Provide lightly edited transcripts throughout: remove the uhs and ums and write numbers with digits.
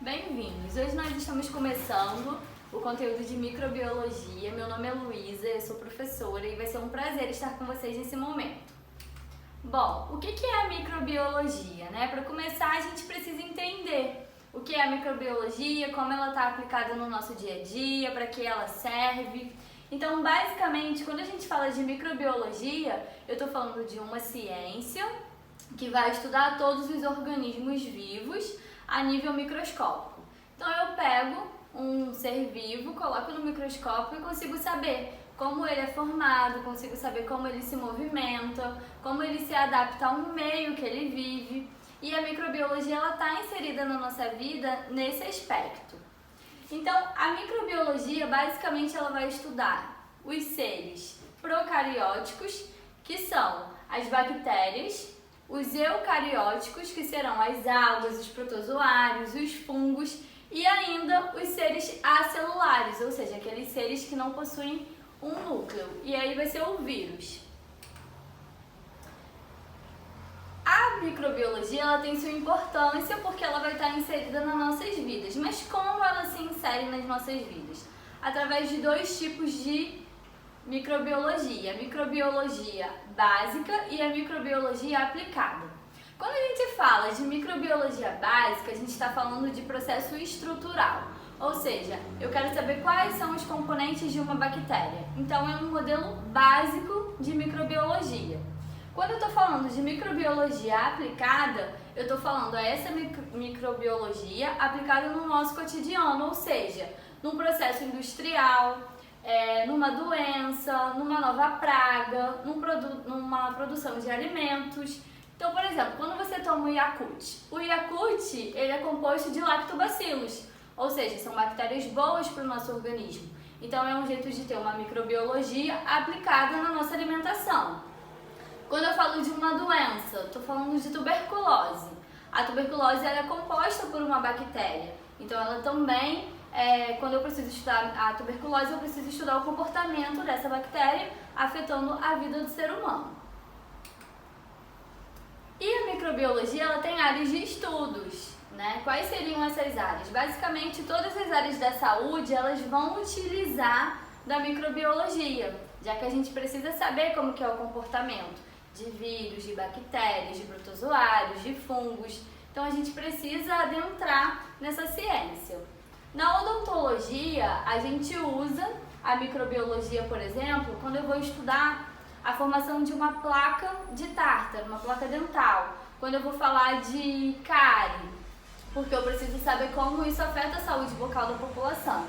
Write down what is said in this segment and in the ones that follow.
Bem-vindos! Hoje nós estamos começando o conteúdo de microbiologia. Meu nome é Luísa, eu sou professora e vai ser um prazer estar com vocês nesse momento. Bom, o que é a microbiologia, né? Para começar, a gente precisa entender o que é a microbiologia, como ela está aplicada no nosso dia a dia, para que ela serve. Então, basicamente, quando a gente fala de microbiologia, eu estou falando de uma ciência que vai estudar todos os organismos vivos a nível microscópico. Então eu pego um ser vivo, coloco no microscópio e consigo saber como ele é formado, consigo saber como ele se movimenta, como ele se adapta ao meio que ele vive. E a microbiologia está inserida na nossa vida nesse aspecto. Então a microbiologia basicamente ela vai estudar os seres procarióticos, que são as bactérias, os eucarióticos, que serão as algas, os protozoários, os fungos e ainda os seres acelulares, ou seja, aqueles seres que não possuem um núcleo. E aí vai ser o vírus. A microbiologia ela tem sua importância porque ela vai estar inserida nas nossas vidas. Mas como ela se insere nas nossas vidas? Através de dois tipos de microbiologia, a microbiologia básica e a microbiologia aplicada. Quando a gente fala de microbiologia básica, a gente está falando de processo estrutural, ou seja, eu quero saber quais são os componentes de uma bactéria. Então é um modelo básico de microbiologia. Quando eu estou falando de microbiologia aplicada, eu estou falando a essa microbiologia aplicada no nosso cotidiano, ou seja, num processo industrial, numa doença, numa nova praga, numa produção de alimentos. Então, por exemplo, quando você toma o Yakult ele é composto de lactobacilos, ou seja, são bactérias boas para o nosso organismo. Então, é um jeito de ter uma microbiologia aplicada na nossa alimentação. Quando eu falo de uma doença, estou falando de tuberculose. A tuberculose ela é composta por uma bactéria, então ela também quando eu preciso estudar a tuberculose, eu preciso estudar o comportamento dessa bactéria afetando a vida do ser humano. E a microbiologia ela tem áreas de estudos, né? Quais seriam essas áreas? Basicamente, todas as áreas da saúde elas vão utilizar da microbiologia, já que a gente precisa saber como que é o comportamento de vírus, de bactérias, de protozoários, de fungos. Então a gente precisa adentrar nessa ciência. Na odontologia, a gente usa a microbiologia, por exemplo, quando eu vou estudar a formação de uma placa de tártaro, uma placa dental. Quando eu vou falar de cárie, porque eu preciso saber como isso afeta a saúde bucal da população.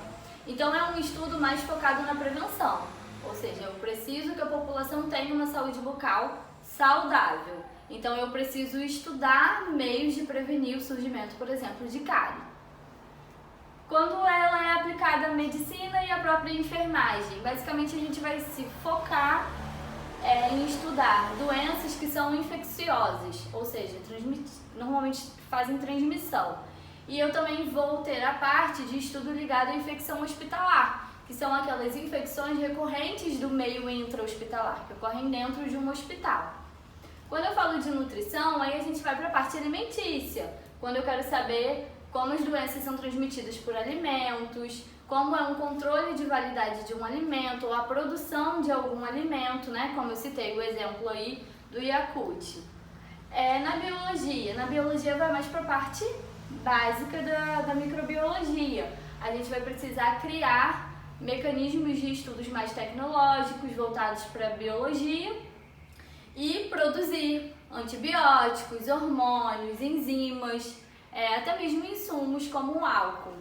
Então é um estudo mais focado na prevenção, ou seja, eu preciso que a população tenha uma saúde bucal saudável. Então eu preciso estudar meios de prevenir o surgimento, por exemplo, de cárie. Quando ela é aplicada à medicina e à própria enfermagem, basicamente a gente vai se focar em estudar doenças que são infecciosas, ou seja, normalmente fazem transmissão. E eu também vou ter a parte de estudo ligado à infecção hospitalar, que são aquelas infecções recorrentes do meio intra-hospitalar, que ocorrem dentro de um hospital. Quando eu falo de nutrição, aí a gente vai para a parte alimentícia, quando eu quero saber como as doenças são transmitidas por alimentos, como é um controle de validade de um alimento ou a produção de algum alimento, né? Como eu citei o exemplo aí do Yakult. Na biologia vai mais para a parte básica da microbiologia. A gente vai precisar criar mecanismos de estudos mais tecnológicos voltados para a biologia e produzir antibióticos, hormônios, enzimas, até mesmo insumos como o álcool.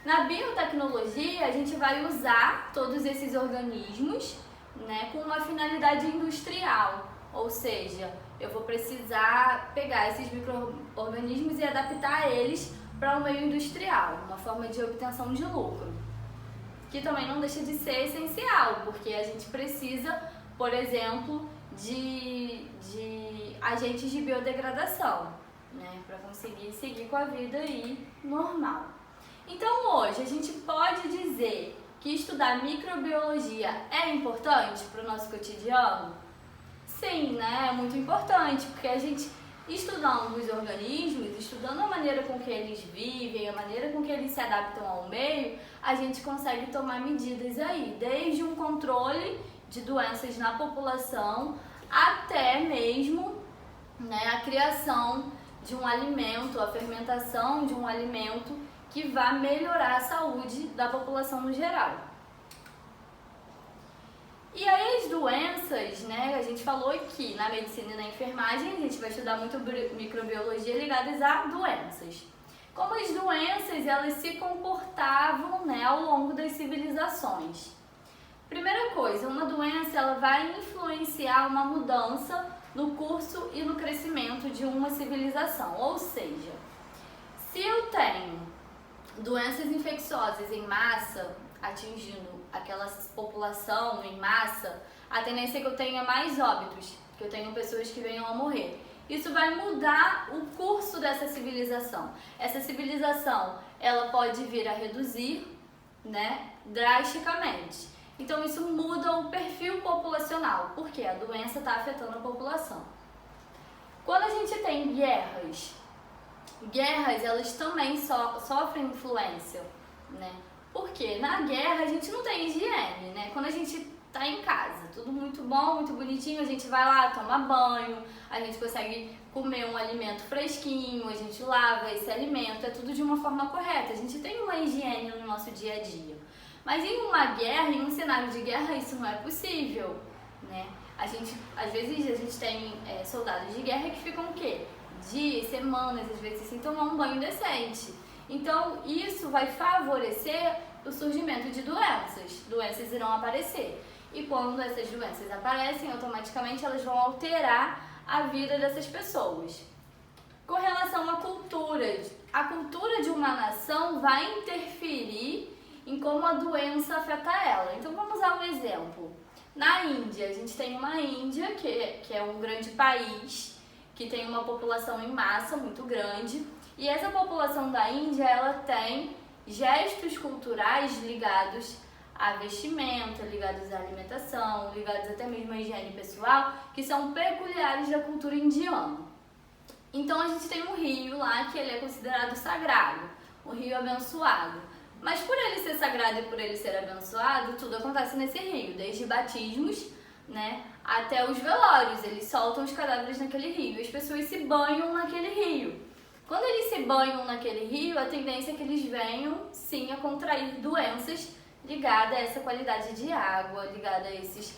Na biotecnologia, a gente vai usar todos esses organismos, né, com uma finalidade industrial, ou seja, eu vou precisar pegar esses micro-organismos e adaptar eles para um meio industrial, uma forma de obtenção de lucro, que também não deixa de ser essencial, porque a gente precisa, por exemplo, de agentes de biodegradação, né, para conseguir seguir com a vida aí normal. Então hoje a gente pode dizer que estudar microbiologia é importante para o nosso cotidiano? Sim, né? É muito importante, porque a gente estudando os organismos, estudando a maneira com que eles vivem, a maneira com que eles se adaptam ao meio, a gente consegue tomar medidas aí, desde um controle de doenças na população até mesmo, né, a criação de um alimento, a fermentação de um alimento que vai melhorar a saúde da população no geral. E aí as doenças, né, a gente falou que na medicina e na enfermagem a gente vai estudar muito microbiologia ligadas a doenças. Como as doenças elas se comportavam, né, ao longo das civilizações. Primeira coisa, uma doença ela vai influenciar uma mudança no curso e no crescimento de uma civilização. Ou seja, se eu tenho doenças infecciosas em massa atingindo aquela população em massa, a tendência é que eu tenha mais óbitos, que eu tenha pessoas que venham a morrer. Isso vai mudar o curso dessa civilização. Essa civilização, ela pode vir a reduzir, né, drasticamente. Então isso muda o perfil populacional, porque a doença está afetando a população. Quando a gente tem guerras elas também sofrem influência, né? Porque na guerra a gente não tem higiene, né? Quando a gente tá em casa, tudo muito bom, muito bonitinho, a gente vai lá, toma banho, a gente consegue comer um alimento fresquinho, a gente lava esse alimento, é tudo de uma forma correta. A gente tem uma higiene no nosso dia a dia. Mas em uma guerra, em um cenário de guerra, isso não é possível, né? Às vezes a gente tem soldados de guerra que ficam o quê? Dias, semanas, às vezes sem tomar um banho decente. Então isso vai favorecer o surgimento de doenças. Doenças irão aparecer. E quando essas doenças aparecem, automaticamente elas vão alterar a vida dessas pessoas. Com relação a culturas, a cultura de uma nação vai interferir em como a doença afeta ela. Então vamos usar um exemplo. Na Índia, a gente tem uma Índia que é um grande país, que tem uma população em massa muito grande, e essa população da Índia, ela tem gestos culturais ligados a vestimenta, ligados à alimentação, ligados até mesmo à higiene pessoal, que são peculiares da cultura indiana. Então a gente tem um rio lá que ele é considerado sagrado, um rio abençoado. Mas por ele ser sagrado e por ele ser abençoado, tudo acontece nesse rio, desde batismos, né, até os velórios. Eles soltam os cadáveres naquele rio e as pessoas se banham naquele rio. Quando eles se banham naquele rio, a tendência é que eles venham, sim, a contrair doenças ligadas a essa qualidade de água, ligadas a esses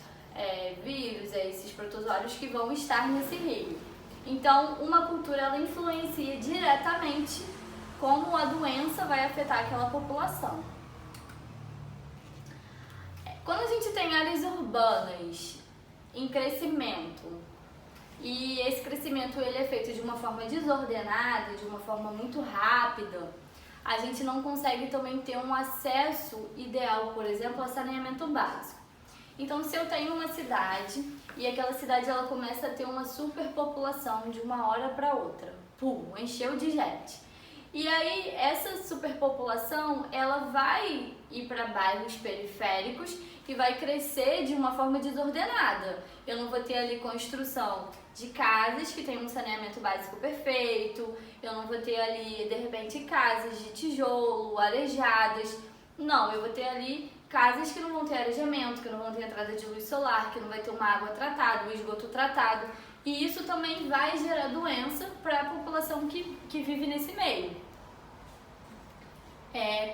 vírus, a esses protozoários que vão estar nesse rio. Então, uma cultura ela influencia diretamente como a doença vai afetar aquela população. Quando a gente tem áreas urbanas em crescimento e esse crescimento ele é feito de uma forma desordenada, de uma forma muito rápida, a gente não consegue também ter um acesso ideal, por exemplo, a saneamento básico. Então, se eu tenho uma cidade e aquela cidade ela começa a ter uma superpopulação de uma hora para outra, pum, encheu de gente. E aí essa superpopulação ela vai ir para bairros periféricos e vai crescer de uma forma desordenada. Eu não vou ter ali construção de casas que tem um saneamento básico perfeito, eu não vou ter ali de repente casas de tijolo, arejadas. Não, eu vou ter ali casas que não vão ter arejamento, que não vão ter entrada de luz solar, que não vai ter uma água tratada, um esgoto tratado. E isso também vai gerar doença para a população que vive nesse meio.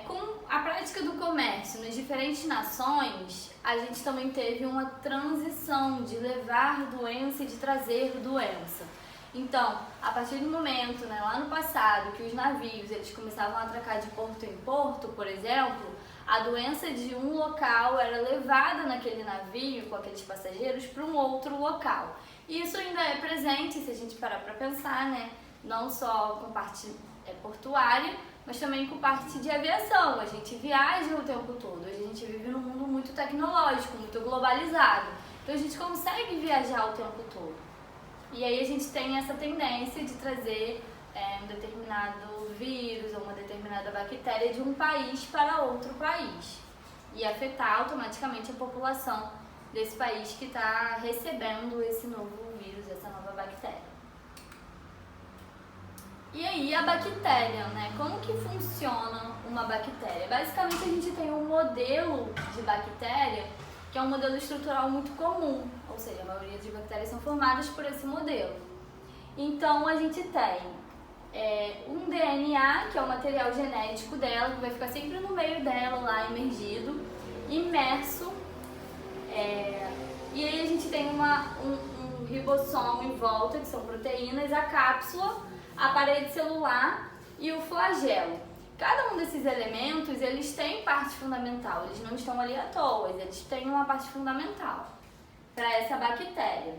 Com a prática do comércio nas diferentes nações, a gente também teve uma transição de levar doença e de trazer doença. Então, a partir do momento, né, lá no passado, que os navios eles começavam a atracar de porto em porto, por exemplo, a doença de um local era levada naquele navio com aqueles passageiros para um outro local. E isso ainda é presente, se a gente parar para pensar, né? Não só com parte portuária, mas também com parte de aviação. A gente viaja o tempo todo, a gente vive num mundo muito tecnológico, muito globalizado. Então a gente consegue viajar o tempo todo. E aí a gente tem essa tendência de trazer um determinado vírus ou uma determinada bactéria de um país para outro país e afetar automaticamente a população desse país que está recebendo esse novo vírus, essa nova bactéria. E aí a bactéria, né? Como que funciona uma bactéria? Basicamente a gente tem um modelo de bactéria que é um modelo estrutural muito comum, ou seja, a maioria das bactérias são formadas por esse modelo. Então a gente tem um DNA, que é o material genético dela, que vai ficar sempre no meio dela, lá imergido, imerso. E aí a gente tem um ribossomo em volta, que são proteínas, a cápsula, a parede celular e o flagelo. Cada um desses elementos, eles têm parte fundamental, eles não estão ali à toa, eles têm uma parte fundamental para essa bactéria.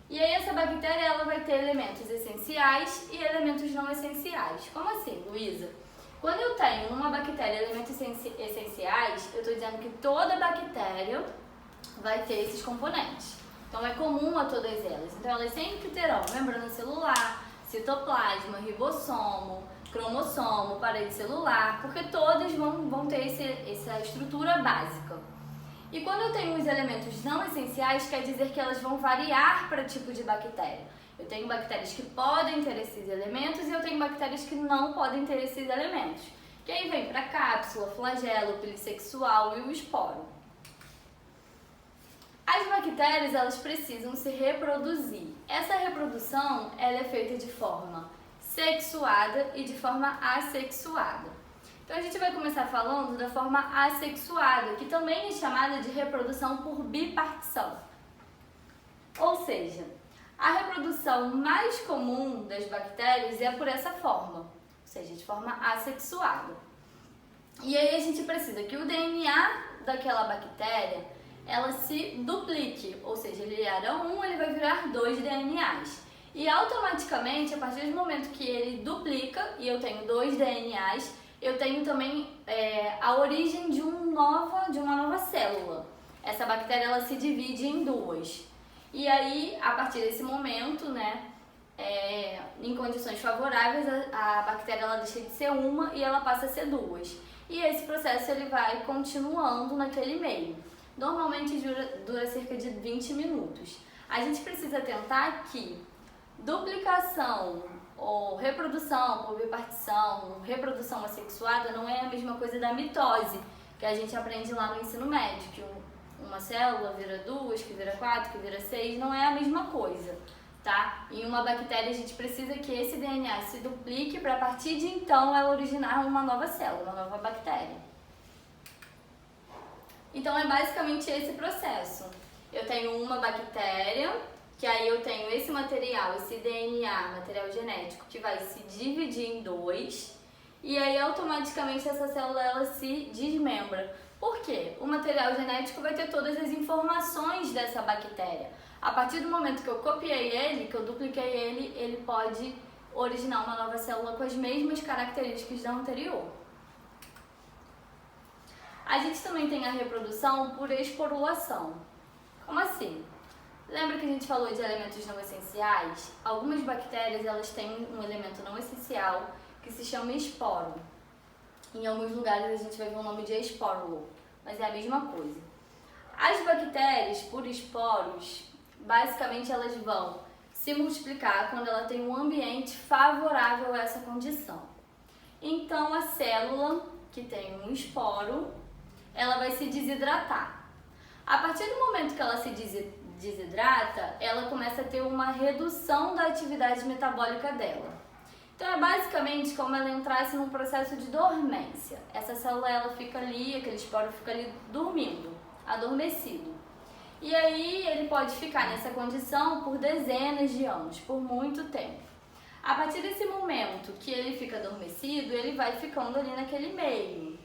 E aí essa bactéria ela vai ter elementos essenciais e elementos não essenciais. Como assim, Luísa? Quando eu tenho numa bactéria elementos essenciais, eu estou dizendo que toda bactéria vai ter esses componentes. Então é comum a todas elas. Então elas sempre terão membrana celular, citoplasma, ribossomo, cromossomo, parede celular, porque todas vão ter essa estrutura básica. E quando eu tenho os elementos não essenciais, quer dizer que elas vão variar para tipo de bactéria. Eu tenho bactérias que podem ter esses elementos e eu tenho bactérias que não podem ter esses elementos. Que aí vem para a cápsula, flagelo, polissexual e o esporo. As bactérias, elas precisam se reproduzir. Essa reprodução, ela é feita de forma sexuada e de forma assexuada. Então a gente vai começar falando da forma assexuada, que também é chamada de reprodução por bipartição. Ou seja, a reprodução mais comum das bactérias é por essa forma, ou seja, de forma assexuada. E aí a gente precisa que o DNA daquela bactéria, ela se duplique, ou seja, ele era ele vai virar 2 DNAs. E automaticamente, a partir do momento que ele duplica, e eu tenho 2 DNAs, eu tenho também a origem de uma nova célula. Essa bactéria ela se divide em 2. E aí, a partir desse momento, né, em condições favoráveis, a bactéria ela deixa de ser uma e ela passa a ser 2. E esse processo ele vai continuando naquele meio. Normalmente dura cerca de 20 minutos. A gente precisa atentar que duplicação ou reprodução por bipartição, reprodução assexuada não é a mesma coisa da mitose, que a gente aprende lá no ensino médio, que uma célula vira 2, que vira 4, que vira 6, não é a mesma coisa, tá? Em uma bactéria a gente precisa que esse DNA se duplique para a partir de então ela originar uma nova célula, uma nova bactéria. Então é basicamente esse processo. Eu tenho uma bactéria, que aí eu tenho esse material, esse DNA, material genético, que vai se dividir em 2, e aí automaticamente essa célula ela se desmembra. Por quê? O material genético vai ter todas as informações dessa bactéria. A partir do momento que eu copiei ele, que eu dupliquei ele, ele pode originar uma nova célula com as mesmas características da anterior. A gente também tem a reprodução por esporulação. Como assim? Lembra que a gente falou de elementos não essenciais? Algumas bactérias elas têm um elemento não essencial que se chama esporo. Em alguns lugares a gente vai ver o nome de espórulo, mas é a mesma coisa. As bactérias por esporos, basicamente elas vão se multiplicar quando ela tem um ambiente favorável a essa condição. Então a célula que tem um esporo, ela vai se desidratar. A partir do momento que ela se desidrata, ela começa a ter uma redução da atividade metabólica dela. Então é basicamente como ela entrasse num processo de dormência. Essa célula ela fica ali, aquele esporo fica ali dormindo, adormecido. E aí ele pode ficar nessa condição por dezenas de anos, por muito tempo. A partir desse momento que ele fica adormecido, ele vai ficando ali naquele meio.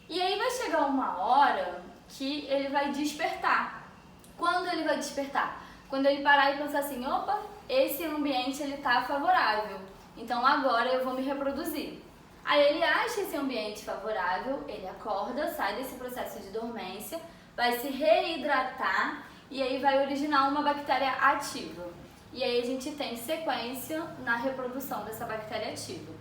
E aí vai chegar uma hora que ele vai despertar. Quando ele vai despertar? Quando ele parar e pensar assim, opa, esse ambiente ele tá favorável, então agora eu vou me reproduzir. Aí ele acha esse ambiente favorável, ele acorda, sai desse processo de dormência, vai se reidratar e aí vai originar uma bactéria ativa. E aí a gente tem sequência na reprodução dessa bactéria ativa.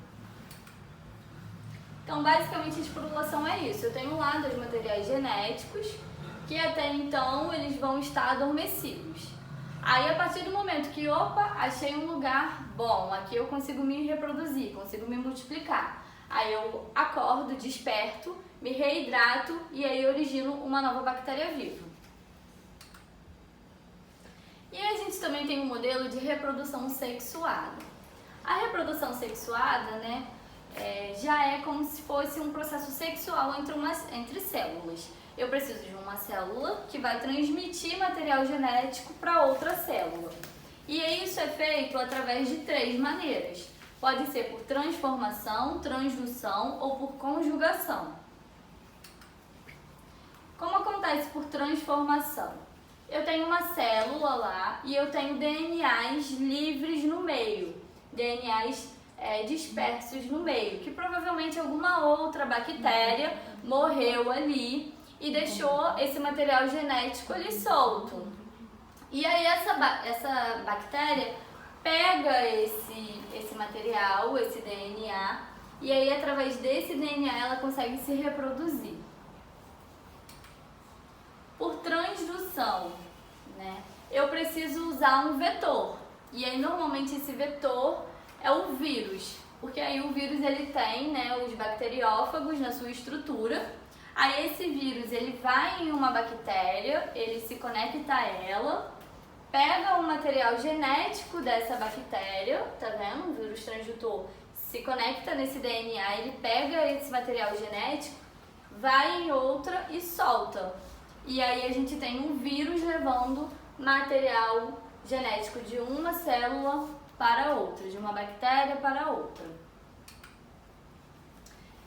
Então, basicamente, a esporulação é isso. Eu tenho lá 2 materiais genéticos que até então eles vão estar adormecidos. Aí a partir do momento que, opa, achei um lugar bom, aqui eu consigo me reproduzir, consigo me multiplicar. Aí eu acordo, desperto, me reidrato e aí origino uma nova bactéria viva. E a gente também tem um modelo de reprodução sexuada. A reprodução sexuada, né, já é como se fosse um processo sexual entre células. Eu preciso de uma célula que vai transmitir material genético para outra célula. E isso é feito através de 3 maneiras. Pode ser por transformação, transdução ou por conjugação. Como acontece por transformação? Eu tenho uma célula lá e eu tenho DNAs livres no meio, DNAs dispersos no meio, que provavelmente alguma outra bactéria morreu ali e deixou esse material genético ali solto. E aí essa bactéria pega esse material, esse DNA, e aí através desse DNA ela consegue se reproduzir. Por transdução, né, eu preciso usar um vetor. E aí normalmente esse vetor é o vírus, porque aí o vírus ele tem, né, os bacteriófagos na sua estrutura. Aí esse vírus ele vai em uma bactéria, ele se conecta a ela, pega o material genético dessa bactéria, tá vendo? O vírus transdutor se conecta nesse DNA, ele pega esse material genético, vai em outra e solta. E aí a gente tem um vírus levando material genético de uma célula para outra, de uma bactéria para outra.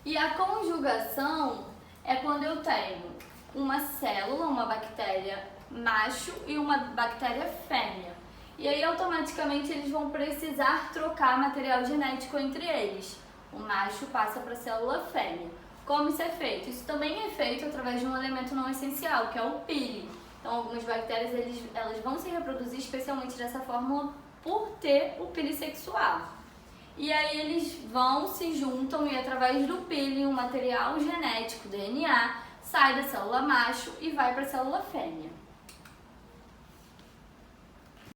E a conjugação é quando eu tenho uma célula, uma bactéria macho e uma bactéria fêmea. E aí automaticamente eles vão precisar trocar material genético entre eles. O macho passa para a célula fêmea. Como isso é feito? Isso também é feito através de um elemento não essencial, que é o pili. Então algumas bactérias elas vão se reproduzir especialmente dessa forma por ter o pili sexual. E aí eles vão, se juntam e através do pili, um material genético, DNA, sai da célula macho e vai para a célula fêmea.